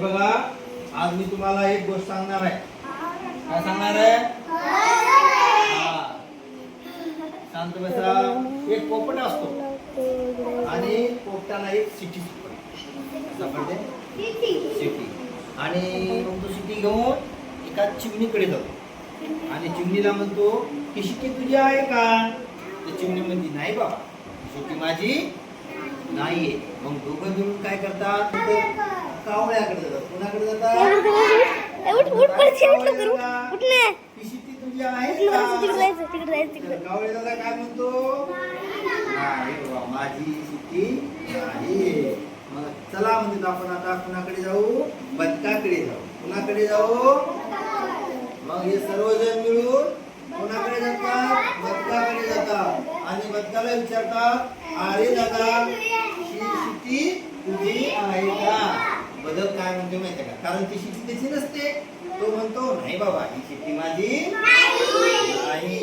बघा, आज मी तुम्हाला एक गोष्ट सांगणार आहे. काय सांगणार आहे? शांत बसा. एक पोपट असतो आणि पोपटाला एक सिटी सापडते. सिटी. आणि मग तो सिटी घेऊन एका चिमणीकडे जातो आणि चिमणीला म्हणतो की सिटी तुझी आहे का? तर चिमणी म्हणते नाही बाबा, सिटी माझी नाहीये. मग दोघं मिळून काय करतात? कावळ्याकडे जातात. कोणाकडे जातात? सिटी तुझी आहे का? कावळ्या दादा काय म्हणतो? नाही बाबा, माझी सिटी नाही. मग चला म्हणजे आपण आता कुणाकडे जाऊ? बदकाकडे जाऊ. कुणाकडे जाऊ? मग हे सर्वजण मिळून कोणाकडे जातात? बदकाकडे जातात आणि बदकाला विचारतात, अरे दादा, ही सिटी तुझी आहे का? बदक काय म्हणतो माहिती का? कारण ती सिटी त्याची नसते. तो म्हणतो नाही बाबा, ही सिटी माझी नाही.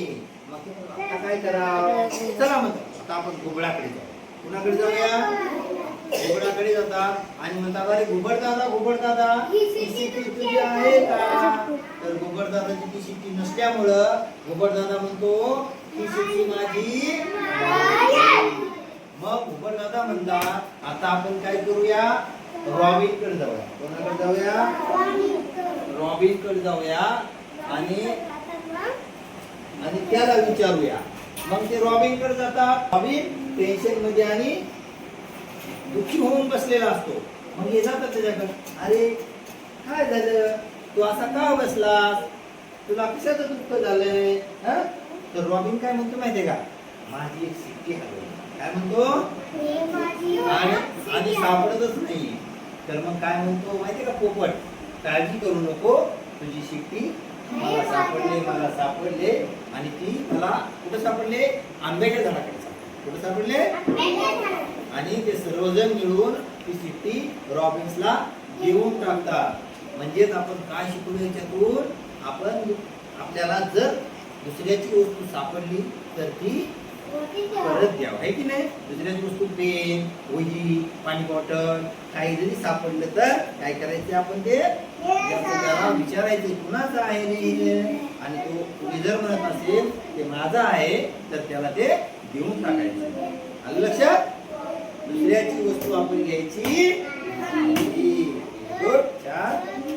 मग आता काय करावं? चला म्हणतो आता आपण घुबडाकडे जाऊ. कुणाकडे जाऊया? घुबडाकडे जातात आणि म्हणतात, अरे घुबडदादा, घुबडदादा, ही सिटी तुझी आहे का? तर घुबडदादाची ती सिटी नसल्यामुळं घुबडदादा म्हणतो ही सिटी माझी नाही. मग घुबडदादा म्हणतात, आता आपण काय करूया? रॉबिनकडे जाऊया. कोणाकडे जाऊया? रॉबिनकडे जाऊया आणि त्याला विचारूया. मग ते रॉबिनकडे जातात. रॉबिन टेन्शन मध्ये आणि दुःखी होऊन बसलेला असतो. मग हे जातात त्याच्याकडे, अरे काय झालं? तू असा का बसलास? तुला कशाचं दुःख झालंय? तर रॉबिन काय म्हणतो माहितीये का? माझी एक सिटी हरवली. काय म्हणतो? आणि सापडतच नाही. तर मग काय म्हणतो माहितीये का पोपट? काळजी करू नको, तुझी सिटी मला सापडले, मला सापडले. आणि ती मला कुठे सापडले? आंब्याच्या झाडाकडे सापडले. कुठे सापडले? आणि ते सर्वजण मिळून ती सिटी रॉबिन्सला देऊन टाकतात. म्हणजेच आपण काय शिकलो याच्यातून? आपण आपल्याला जर दुसऱ्याची वस्तू सापडली तर ती परत द्यावं, आहे की नाही? दुसऱ्याची वस्तू, पेन, वही, पाणी बॉटल काही जरी सापडलं तर काय करायचं? आपण ते त्याला विचारायचं कुणाचं आहे रे? आणि तो कुणी जर म्हणत असेल ते माझं आहे तर त्याला ते देऊन टाकायचं. आलं लक्षात? दुसऱ्याची वस्तू आपण घ्यायची. गुड, छान.